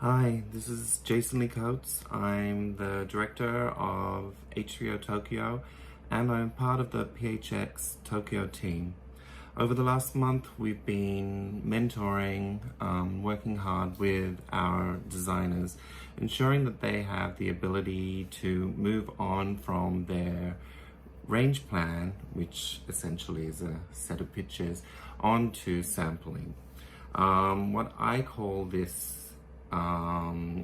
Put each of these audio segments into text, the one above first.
Hi, this is Jason Lee Coates. I'm the director of H3O Tokyo and I'm part of the PHX Tokyo team. Over the last month, we've been mentoring, working hard with our designers, ensuring that they have the ability to move on from their range plan, which essentially is a set of pictures, onto sampling. What I call this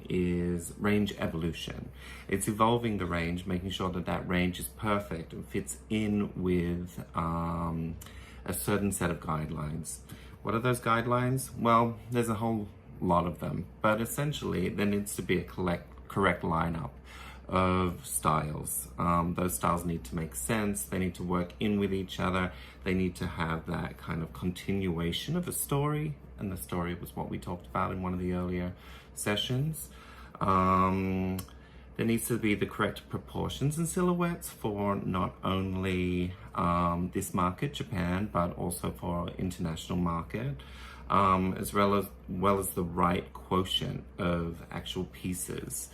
is range evolution. It's evolving the range, making sure that that range is perfect and fits in with a certain set of guidelines. What are those guidelines? Well, there's a whole lot of them, but essentially there needs to be a correct lineup of styles. Those styles need to make sense, they need to work in with each other, they need to have that kind of continuation of a story, and the story was what we talked about in one of the earlier sessions. There needs to be the correct proportions and silhouettes for not only this market, Japan, but also for international market, as well as the right quotient of actual pieces.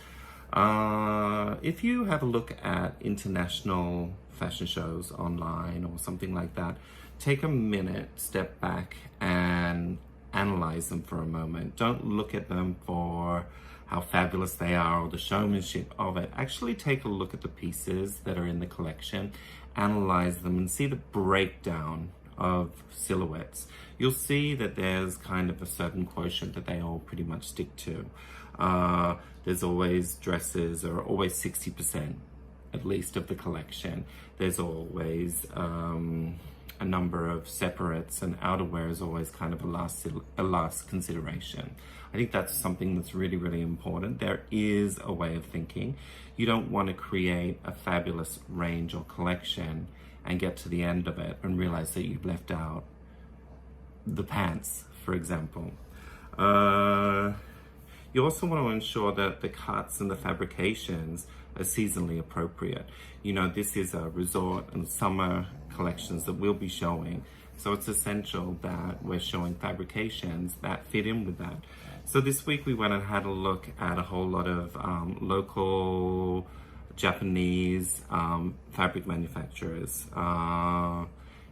If you have a look at international fashion shows online or something like that, take a minute, step back and analyze them for a moment. Don't look at them for how fabulous they are or the showmanship of it. Actually take a look at the pieces that are in the collection, analyze them and see the breakdown of silhouettes. You'll see that there's kind of a certain quotient that they all pretty much stick to. There's always dresses are always 60% at least of the collection. There's always a number of separates, and outerwear is always kind of a last consideration. I think that's something that's really, really important. There is a way of thinking. You don't want to create a fabulous range or collection and get to the end of it and realize that you've left out the pants, for example. You also want to ensure that the cuts and the fabrications are seasonally appropriate. You know, this is a resort and summer collections that we'll be showing, so it's essential that we're showing fabrications that fit in with that. So this week we went and had a look at a whole lot of local Japanese fabric manufacturers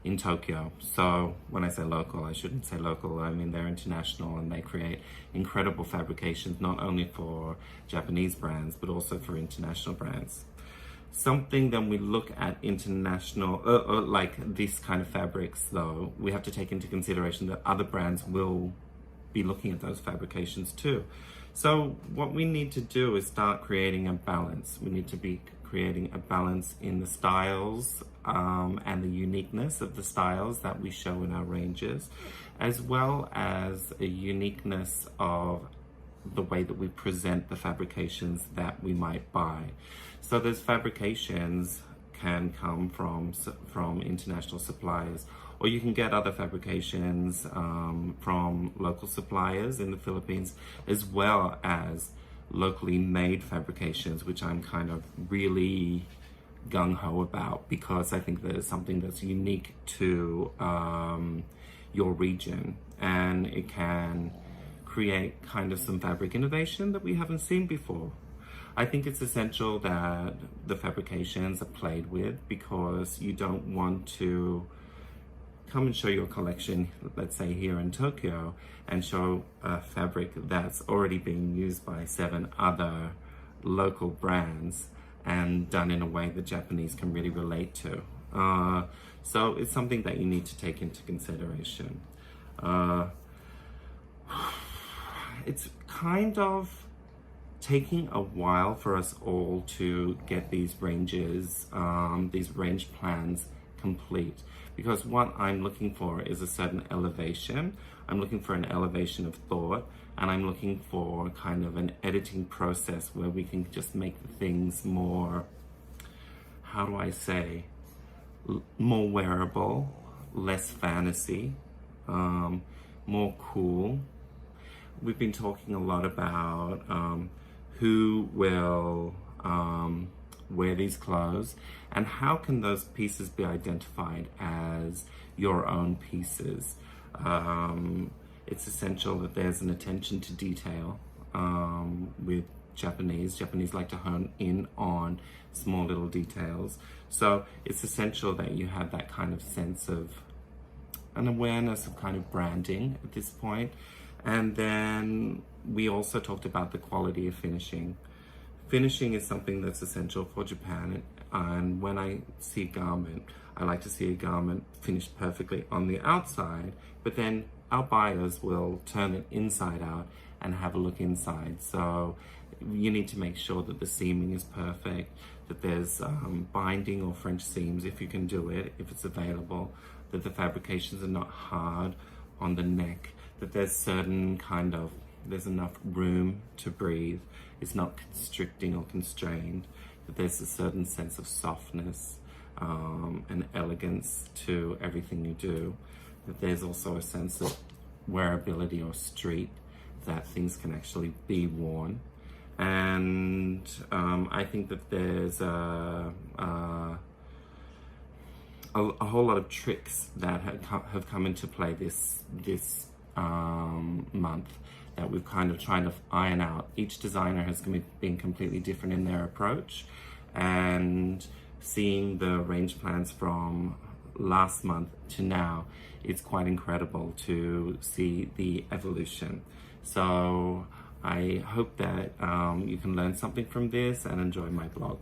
in Tokyo. So when I say local, I shouldn't say local, I mean they're international and they create incredible fabrications not only for Japanese brands but also for international brands. Something that we look at international, like this kind of fabrics though, we have to take into consideration that other brands will be looking at those fabrications too. So what we need to do is start creating a balance. We need to be creating a balance in the styles and the uniqueness of the styles that we show in our ranges, as well as a uniqueness of the way that we present the fabrications that we might buy. So those fabrications can come from international suppliers, or you can get other fabrications from local suppliers in the Philippines, as well as locally made fabrications, which I'm kind of really gung-ho about, because I think there's something that's unique to your region, and it can create kind of some fabric innovation that we haven't seen before. I think it's essential that the fabrications are played with, because you don't want to come and show your collection, let's say here in Tokyo, and show a fabric that's already being used by 7 other local brands and done in a way that Japanese can really relate to. So it's something that you need to take into consideration. It's kind of taking a while for us all to get these ranges, these range plans complete, because what I'm looking for is a certain elevation. I'm looking for an elevation of thought, and I'm looking for kind of an editing process where we can just make the things more, how do I say, more wearable, less fantasy, more cool. We've been talking a lot about who will wear these clothes, and how can those pieces be identified as your own pieces. It's essential that there's an attention to detail with Japanese. Japanese like to hone in on small little details. So it's essential that you have that kind of sense of an awareness of kind of branding at this point. And then we also talked about the quality of finishing. Finishing is something that's essential for Japan. And when I see a garment, I like to see a garment finished perfectly on the outside, but then our buyers will turn it inside out and have a look inside. So you need to make sure that the seaming is perfect, that there's binding or French seams if you can do it, if it's available, that the fabrications are not hard on the neck, that there's enough room to breathe, it's not constricting or constrained, that there's a certain sense of softness and elegance to everything you do, that there's also a sense of wearability or street, that things can actually be worn. And I think that there's a whole lot of tricks that have come into play this month that we've kind of trying to iron out. Each designer has been completely different in their approach, and seeing the range plans from last month to now, it's quite incredible to see the evolution. So I hope that you can learn something from this and enjoy my blog.